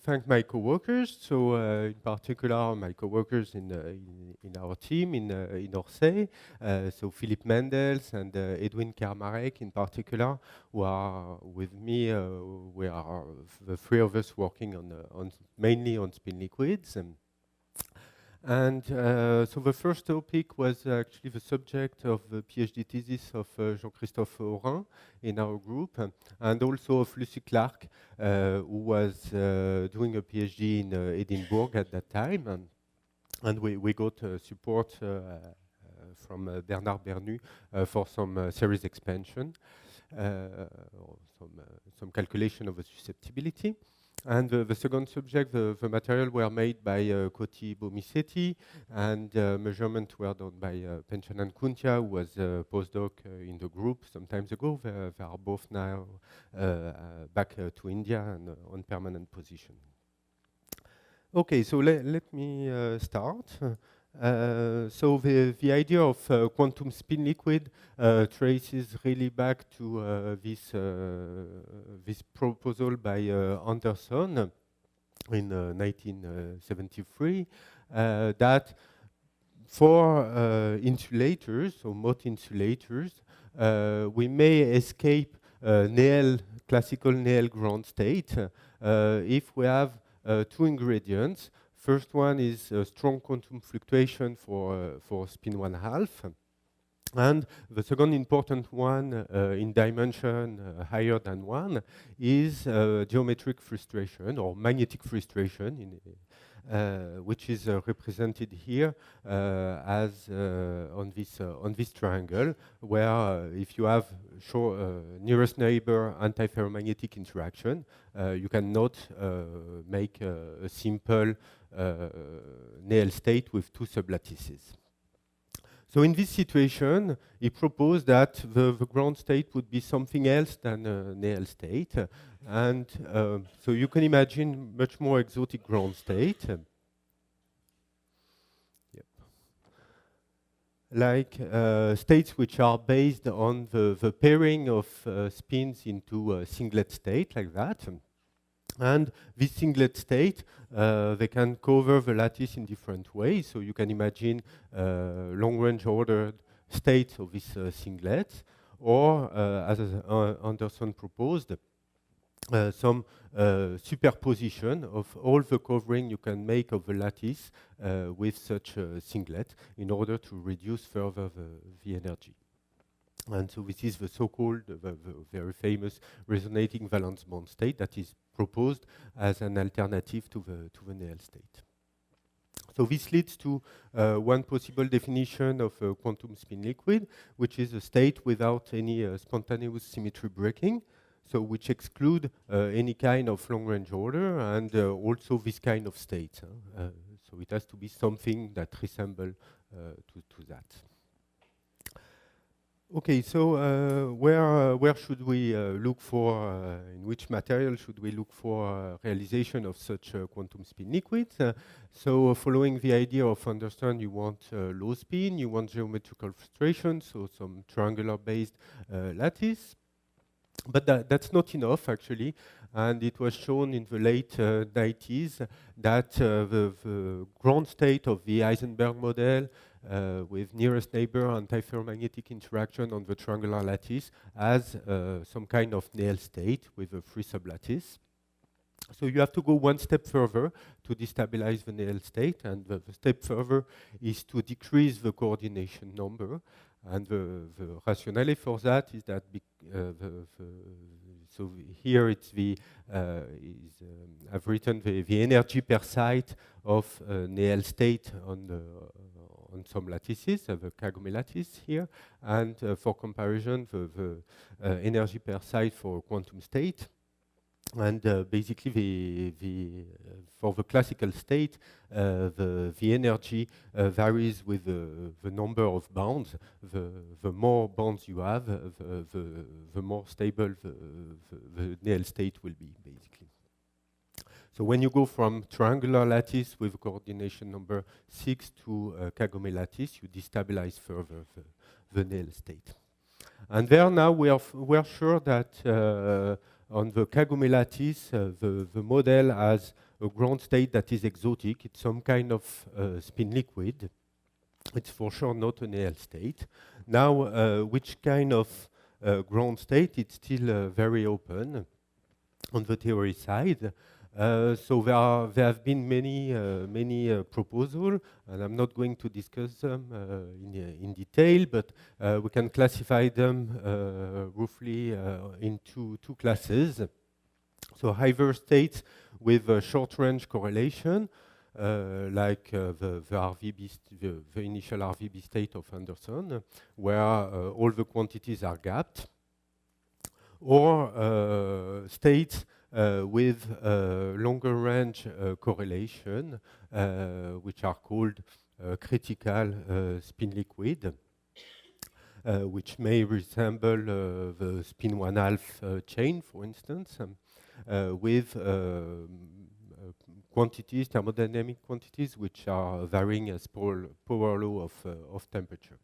thank my coworkers. So, in particular, my coworkers in our team in Orsay. So, Philippe Mendels and Edwin Kermarek, in particular, who are with me. We are the three of us working on mainly on spin liquids. And so the first topic was actually the subject of the PhD thesis of Jean-Christophe Aurin in our group, and also of Lucy Clark, who was doing a PhD in Edinburgh at that time. And we got support from Bernard Bernu for some series expansion, or some calculation of the susceptibility. And the second subject, the material were made by Koti Bomisetti, and measurements were done by Penchanan Kuntia, who was a postdoc in the group some time ago. They are both now back to India and on permanent position. Okay, so let me start. So the idea of quantum spin liquid traces really back to this proposal by Anderson in 1973 that for insulators, so Mott insulators, we may escape classical Néel ground state if we have two ingredients. First one is a strong quantum fluctuation for spin 1/2. And the second important one in dimension higher than 1 is geometric frustration or magnetic frustration, which is represented here as on this triangle, where if you have nearest neighbor antiferromagnetic interaction, you cannot make a simple Néel state with two sublattices. So in this situation, he proposed that the ground state would be something else than a Néel state. And so you can imagine much more exotic ground state. Like states which are based on the pairing of spins into a singlet state, like that. And this singlet state, they can cover the lattice in different ways. So you can imagine long-range ordered states of this singlet, or as Anderson proposed, some superposition of all the covering you can make of the lattice with such a singlet in order to reduce further the energy. And so this is the so-called, the very famous resonating valence band state that is proposed as an alternative to the Néel state. So this leads to one possible definition of a quantum spin liquid, which is a state without any spontaneous symmetry breaking, so which exclude any kind of long-range order and also this kind of state. So it has to be something that resembles to that. Okay, so where should we look for, in which material should we look for realization of such quantum spin liquids? So following the idea of Anderson, you want low spin, you want geometrical frustration, so some triangular-based lattice. But that's not enough, actually, and it was shown in the late 90s that the ground state of the Heisenberg model with nearest neighbor antiferromagnetic interaction on the triangular lattice has some kind of Néel state with a free sublattice. So you have to go one step further to destabilize the Néel state, and the step further is to decrease the coordination number. And the rationale for that is that so here it's I've written the energy per site of Néel state on some lattices, the kagome lattice here, and for comparison, the energy per site for quantum state. And basically, for the classical state, the energy varies with the number of bonds. The more bonds you have, the more stable the Néel state will be, basically. So when you go from triangular lattice with coordination number 6 to kagome lattice, you destabilize further the Néel state. And there now we are sure that on the kagome lattice, the model has a ground state that is exotic. It's some kind of spin liquid. It's for sure not an AL state. Now, which kind of ground state? It's still very open on the theory side. So there have been many proposals, and I'm not going to discuss them in detail, but we can classify them roughly in two classes. So either states with a short-range correlation, like the initial RVB state of Anderson, where all the quantities are gapped, or states with longer range correlation, which are called critical spin liquid, which may resemble the spin 1/2 chain, for instance, with quantities, thermodynamic quantities, which are varying as power law of temperature.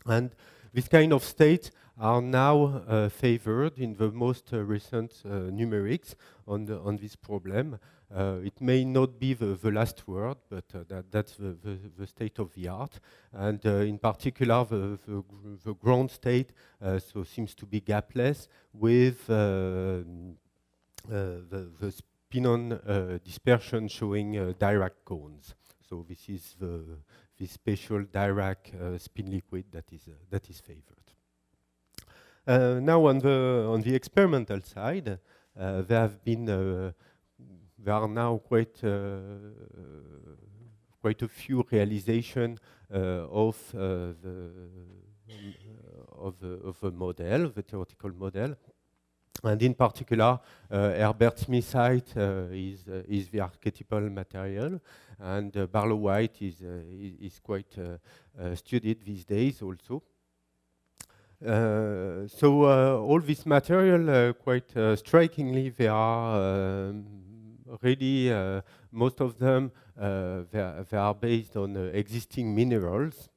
And this kind of states are now favored in the most recent numerics on this problem. It may not be the last word, but that's the state of the art. And in particular, the ground state so seems to be gapless with the spin-on dispersion showing Dirac cones. So this is the special Dirac spin liquid that is favored. Now on the experimental side, there are now quite a few realizations of the model, the theoretical model. And in particular, Herbert Smithite is the archetypal material, and Barlow White is quite studied these days also. So all this material, quite strikingly, they are really, most of them, they are based on existing minerals,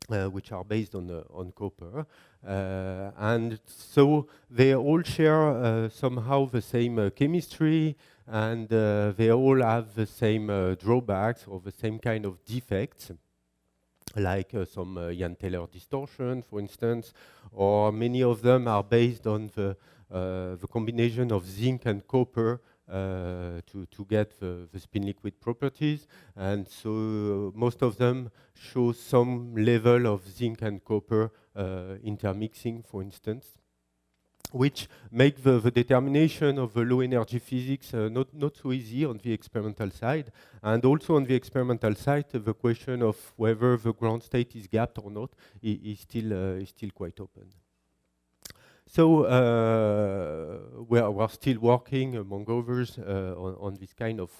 which are based on copper. And so they all share somehow the same chemistry, and they all have the same drawbacks or the same kind of defects, like some Ian Taylor distortion, for instance, or many of them are based on the combination of zinc and copper to get the spin liquid properties. And so most of them show some level of zinc and copper intermixing, for instance, which make the determination of the low energy physics not so easy on the experimental side. And also on the experimental side, the question of whether the ground state is gapped or not is still quite open. So we're still working, among others, on this kind of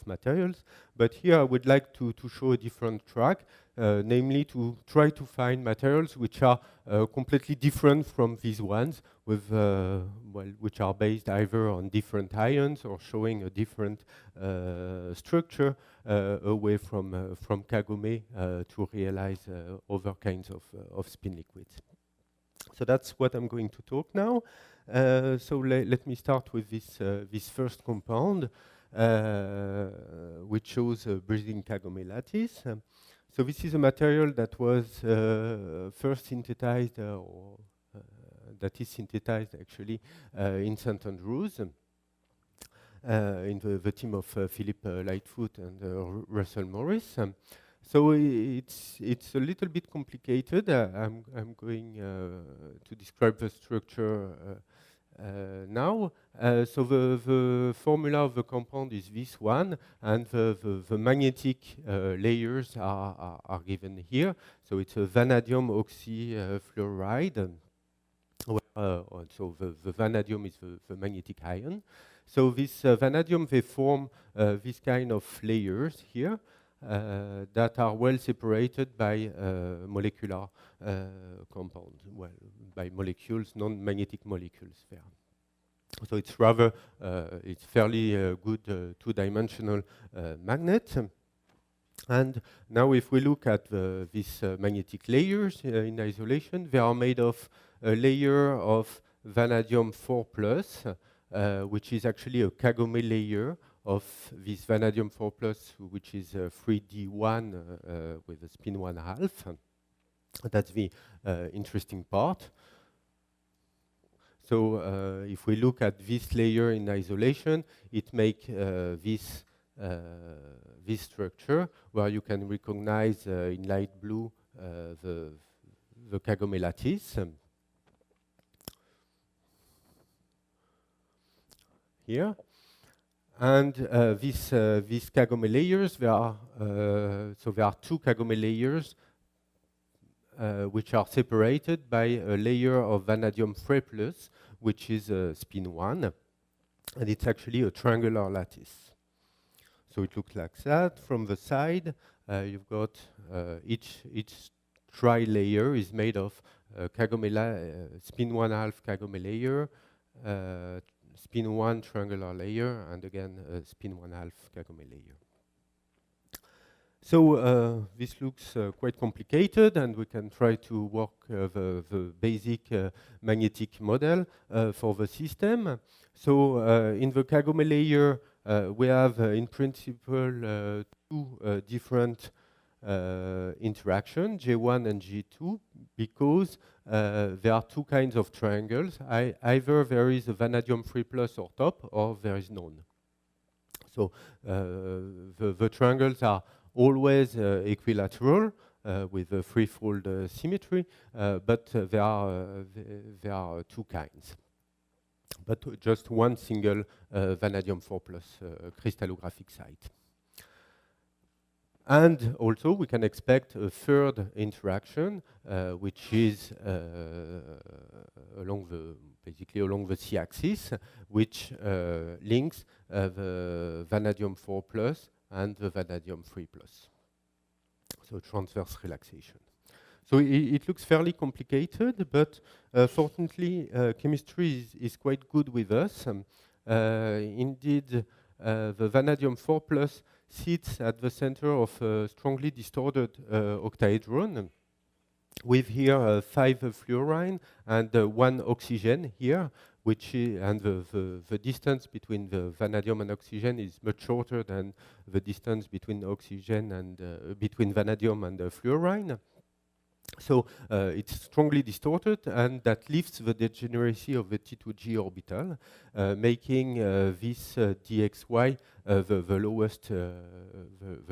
materials. But here I would like to show a different track, namely to try to find materials which are completely different from these ones, with which are based either on different ions or showing a different structure away from kagome to realize other kinds of spin liquids. So that's what I'm going to talk now. So let me start with this first compound, which shows a breathing kagome lattice. So this is a material that was first synthesized, or that is synthesized actually in St. Andrews, in the team of Philip Lightfoot and Russell Morris. So it's a little bit complicated. I'm going to describe the structure now. So the formula of the compound is this one, and the magnetic layers are given here. So it's a vanadium oxyfluoride. So the vanadium is the magnetic ion. So this vanadium, they form this kind of layers here. That are well separated by molecular compounds, well, by molecules, non-magnetic molecules there. So it's rather, it's fairly good two-dimensional magnet. And now if we look at these magnetic layers in isolation, they are made of a layer of vanadium 4+, which is actually a kagome layer of this vanadium 4+, which is 3D1 with a spin 1/2. That's the interesting part. So if we look at this layer in isolation, it makes this structure where you can recognize in light blue the kagome lattice. Here. And these kagome layers, there are two kagome layers which are separated by a layer of vanadium 3+, which is spin 1, and it's actually a triangular lattice. So it looks like that. From the side, you've got each tri-layer is made of spin 1/2 kagome layer, spin 1 triangular layer, and again spin 1/2 kagome layer. So this looks quite complicated, and we can try to work the basic magnetic model for the system. So in the kagome layer, we have in principle two different interaction, J1 and J2, because there are two kinds of triangles. Either there is a vanadium 3+ or top, or there is none. So the triangles are always equilateral with a threefold symmetry, but there are two kinds. But just one single vanadium 4+ crystallographic site. And also we can expect a third interaction, which is basically along the c-axis, which links the vanadium 4+ and the vanadium 3+. So transverse relaxation. So it looks fairly complicated, but fortunately chemistry is quite good with us. Indeed, the vanadium 4+ sits at the center of a strongly distorted octahedron, with here 5 fluorine and 1 oxygen here, which and the distance between the vanadium and oxygen is much shorter than the distance between oxygen and between vanadium and fluorine. So it's strongly distorted, and that lifts the degeneracy of the T2G orbital, making this dxy the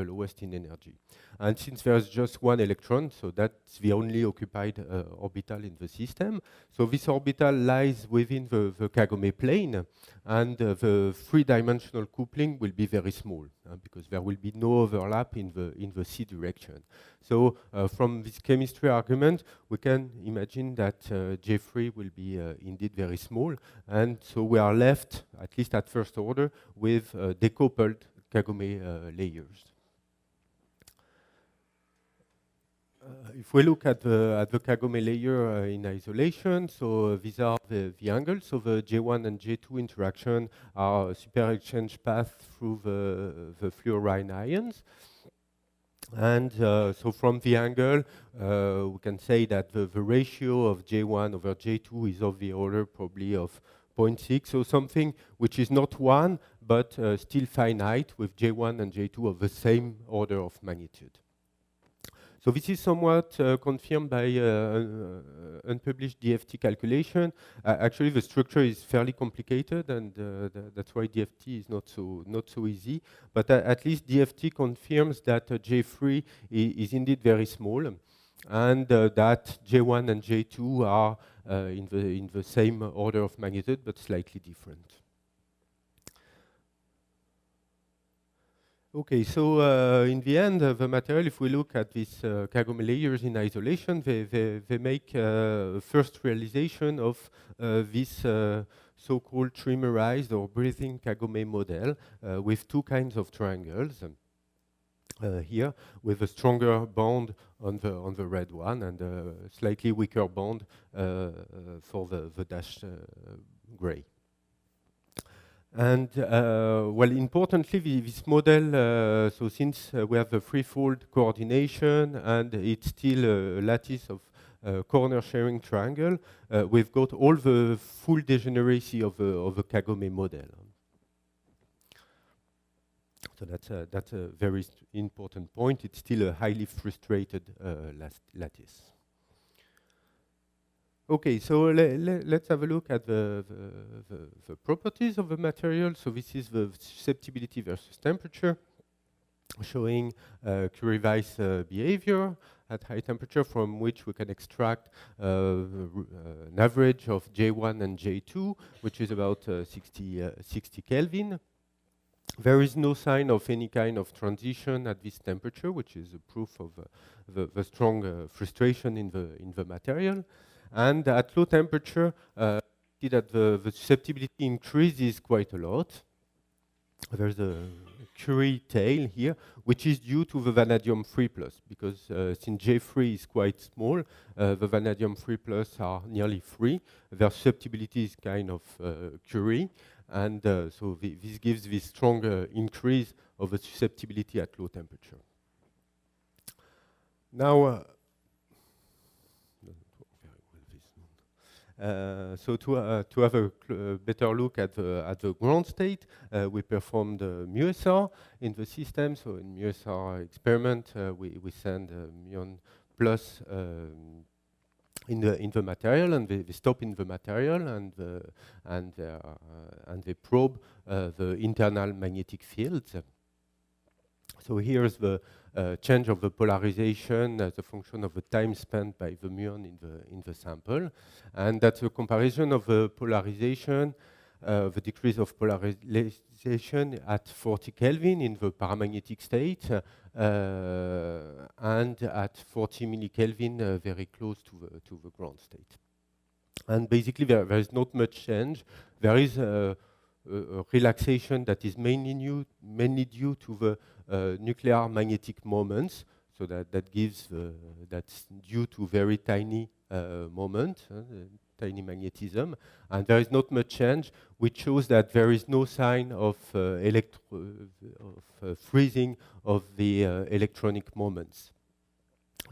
lowest in energy. And since there's just one electron, so that's the only occupied orbital in the system, so this orbital lies within the kagome plane, and the three-dimensional coupling will be very small, because there will be no overlap in the c direction. So from this chemistry argument, we can imagine that J3 will be indeed very small, and so we are left, at least at first order, with decoupled kagome layers. If we look at the kagome layer in isolation, so these are the angles. So the J1 and J2 interaction are a super exchange path through the fluorine ions. And so from the angle, we can say that the ratio of J1 over J2 is of the order probably of 0.6, so something which is not 1, but still finite, with J1 and J2 of the same order of magnitude. So this is somewhat confirmed by unpublished DFT calculation. Actually, the structure is fairly complicated, and that's why DFT is not so easy. But at least DFT confirms that J3 is indeed very small, and that J1 and J2 are in the same order of magnitude, but slightly different. Okay, so in the end, the material, if we look at these kagome layers in isolation, they make first realization of this so-called trimerized or breathing kagome model with two kinds of triangles. Here, with a stronger bond on the red one and a slightly weaker bond for the dashed gray. And well, importantly, this model, so since we have the threefold coordination and it's still a lattice of corner sharing triangle, we've got all the full degeneracy of a kagome model. So that's a very important point. It's still a highly frustrated lattice. Okay, so let's have a look at the properties of the material. So this is the susceptibility versus temperature, showing Curie-Weiss behavior at high temperature, from which we can extract an average of J1 and J2, which is about 60 Kelvin. There is no sign of any kind of transition at this temperature, which is a proof of the strong frustration in the material. And at low temperature, see that the susceptibility increases quite a lot. There's a Curie tail here, which is due to the vanadium 3+, because since J3 is quite small, the vanadium 3+ are nearly 3. Their susceptibility is kind of Curie, and so this gives this strong increase of the susceptibility at low temperature. Now, so to have a better look at the ground state, we performed MUSR in the system. So in MUSR experiment, we send muon plus in the material, and they stop in the material, and they probe the internal magnetic fields. So here's the change of the polarization as a function of the time spent by the muon in the sample, and that's a comparison of the polarization, the decrease of polarization at 40 Kelvin in the paramagnetic state, and at 40 millikelvin, very close to the ground state. And basically, there is not much change. There is a relaxation that is mainly due to the nuclear magnetic moments, so that gives that's due to very tiny moment, tiny magnetism, and there is not much change, which shows that there is no sign of freezing of the electronic moments.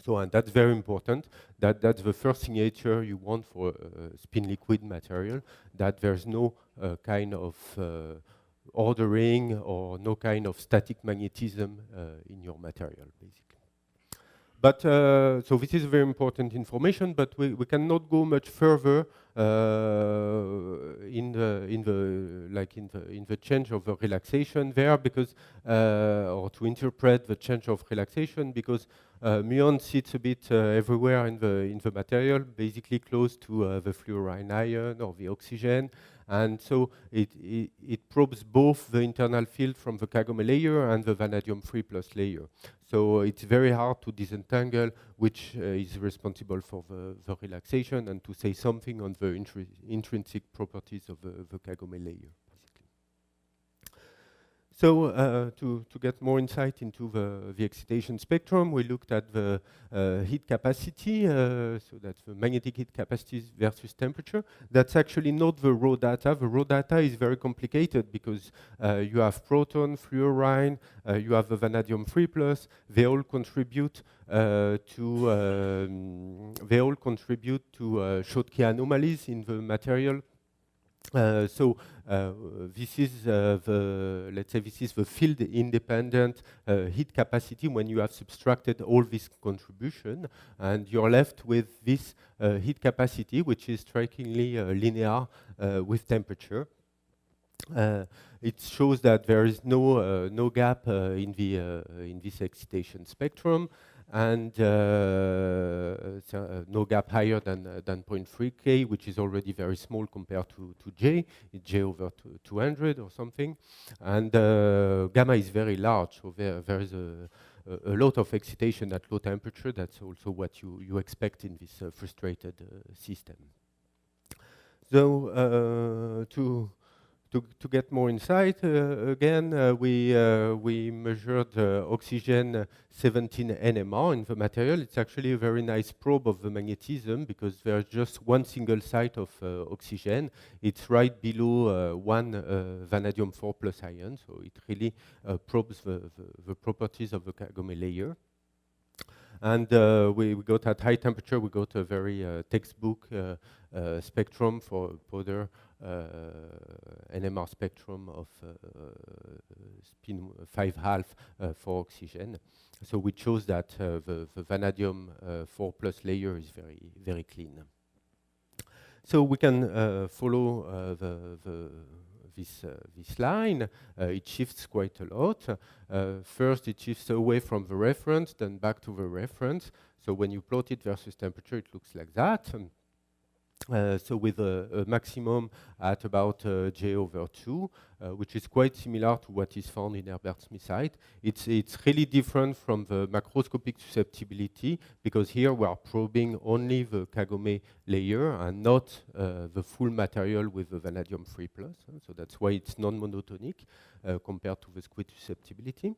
So, and that's very important. That's the first signature you want for spin liquid material, that there's no kind of ordering or no kind of static magnetism in your material, basically. But so this is very important information, but we cannot go much further in the change of the relaxation there, because or to interpret the change of relaxation, because muon sits a bit everywhere in the material, basically close to the fluorine ion or the oxygen. And so it probes both the internal field from the kagome layer and the vanadium 3+ layer. So it's very hard to disentangle which is responsible for the relaxation, and to say something on the intrinsic properties of the kagome layer. So to get more insight into the excitation spectrum, we looked at the heat capacity, so that's the magnetic heat capacity versus temperature. That's actually not the raw data. The raw data is very complicated, because you have proton, fluorine, you have the vanadium 3+. They all contribute to Schottky anomalies in the material. This is let's say this is the field independent heat capacity when you have subtracted all this contribution, and you're left with this heat capacity, which is strikingly linear with temperature. It shows that there is no gap in this excitation spectrum, and no gap higher than 0.3 K, which is already very small compared to J. It's J over 200 or something, and gamma is very large, so there is a lot of excitation at low temperature. That's also what you expect in this frustrated system. So to get more insight, again, we measured oxygen 17 NMR in the material. It's actually a very nice probe of the magnetism, because there's just one single site of oxygen. It's right below one vanadium 4+ ion, so it really probes the properties of the kagome layer. And we got at high temperature, we got a very textbook spectrum for powder, NMR spectrum of spin 5½ for oxygen. So we chose that the vanadium 4+ layer is very clean. So we can follow this line. It shifts quite a lot. First, it shifts away from the reference, then back to the reference. So when you plot it versus temperature, it looks like that. So with a maximum at about J/2, which is quite similar to what is found in Herbert-Smithite. It's really different from the macroscopic susceptibility, because here we are probing only the kagome layer and not the full material with the vanadium 3+. So that's why it's non-monotonic compared to the squid susceptibility.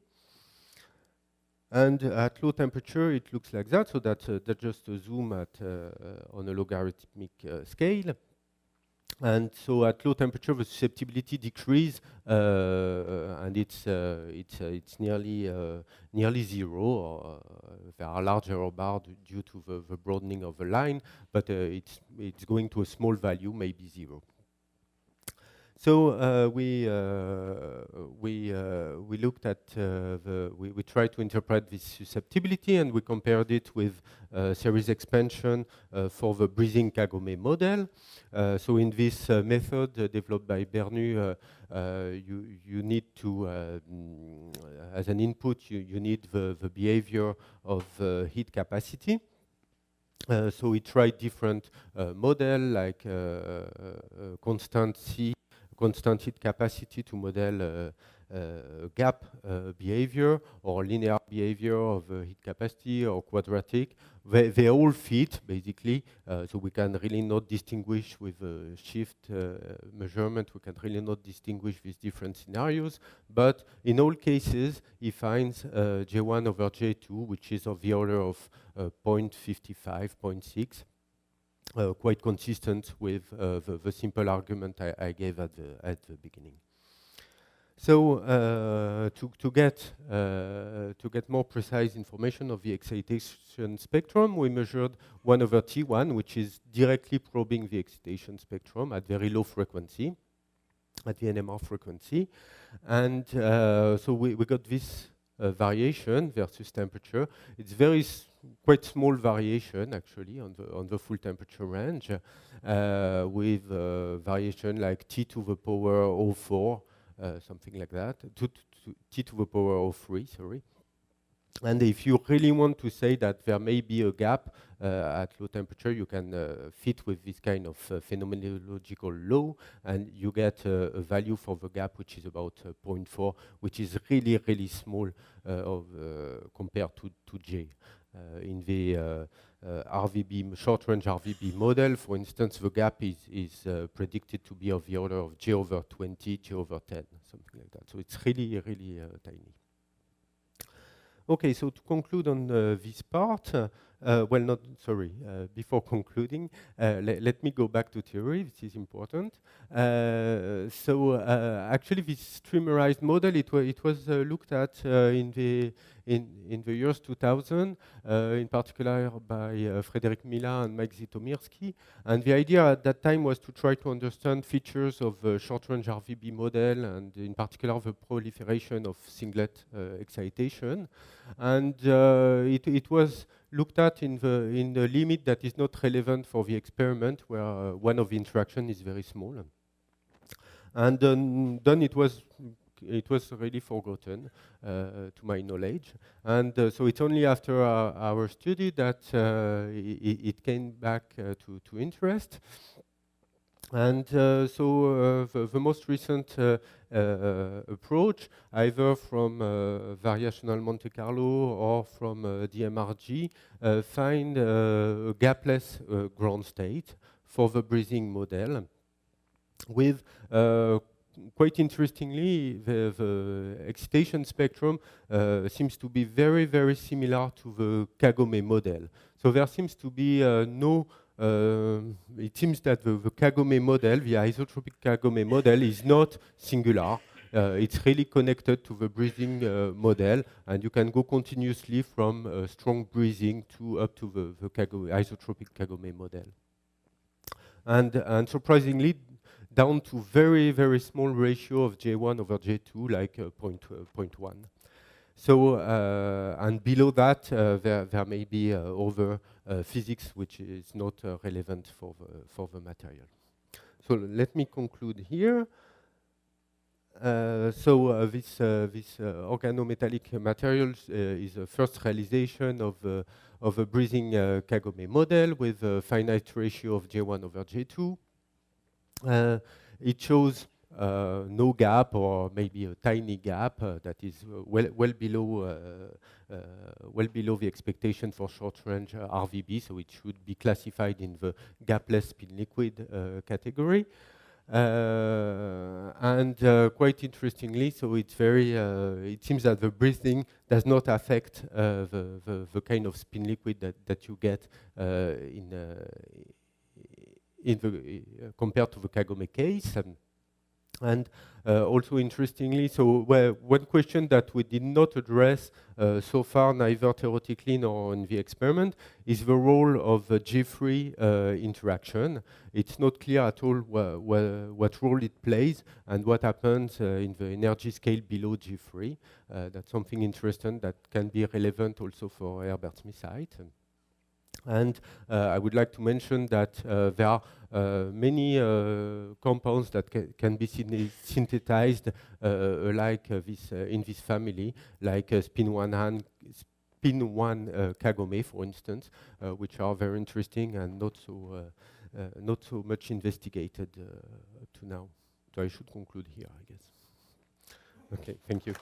And at low temperature, it looks like that. So that's just a zoom on a logarithmic scale. And so at low temperature, the susceptibility decreases, and it's nearly zero. There are larger error bars due to the broadening of the line, but it's going to a small value, maybe 0. So we looked at we tried to interpret this susceptibility, and we compared it with series expansion for the breathing kagome model. So in this method developed by Bernu, you need to, as an input, you need the behavior of heat capacity. So we tried different models like constant C, constant heat capacity to model gap behavior or linear behavior of heat capacity or quadratic. They all fit, basically, so we can really not distinguish with shift measurement. We can really not distinguish these different scenarios. But in all cases, he finds J1 over J2, which is of the order of 0.55, 0.6. Quite consistent with the simple argument I gave at the beginning. So to get more precise information of the excitation spectrum, we measured 1 over T1, which is directly probing the excitation spectrum at very low frequency, at the NMR frequency, and so we got this variation versus temperature. It's quite small variation actually on the full temperature range, with variation like T to the power 04, something like that, T to the power 03, sorry. And if you really want to say that there may be a gap at low temperature, you can fit with this kind of phenomenological law, and you get a value for the gap which is about 0.4, which is really small compared to J. In the RVB, short-range RVB model, for instance, the gap is predicted to be of the order of J over 20, J over 10, something like that. So it's really tiny. Okay, so to conclude on this part, before concluding, let me go back to theory. This is important. Actually, this streamerized model, it was looked at in the years 2000, in particular by Frédéric Mila and Mike Zitomirsky. And the idea at that time was to try to understand features of the short-range RVB model, and in particular the proliferation of singlet excitation. And it was looked at in the limit that is not relevant for the experiment, where one of the interaction is very small. And then it was really forgotten, to my knowledge. And so it's only after our study that it came back to interest. And so the most recent approach, either from variational Monte Carlo or from DMRG, find a gapless ground state for the breathing model, with quite interestingly, the excitation spectrum seems to be very similar to the kagome model. So there seems to be it seems that the kagome model, the isotropic kagome model, is not singular. it's really connected to the breathing model, and you can go continuously from strong breathing to up to the kagome, isotropic kagome model. And surprisingly, down to very, very small ratio of J1 over J2, like 0.1. So, and below that, there may be other physics which is not relevant for the material. So let me conclude here. This organometallic materials is the first realization of a breathing kagome model with a finite ratio of J1 over J2. It shows no gap, or maybe a tiny gap that is well below the expectation for short-range RVB. So it should be classified in the gapless spin liquid category. And quite interestingly, so it's very. It seems that the breathing does not affect the kind of spin liquid that you get compared to the kagome case. And also interestingly, so one question that we did not address so far, neither theoretically nor in the experiment, is the role of the G3 interaction. It's not clear at all what role it plays and what happens in the energy scale below G3. That's something interesting that can be relevant also for Herbert-Smith height. And I would like to mention that there are many compounds that can be synthesized like this in this family, like spin 1 kagome, for instance, which are very interesting and not so much investigated up to now. So I should conclude here, I guess. Okay, thank you.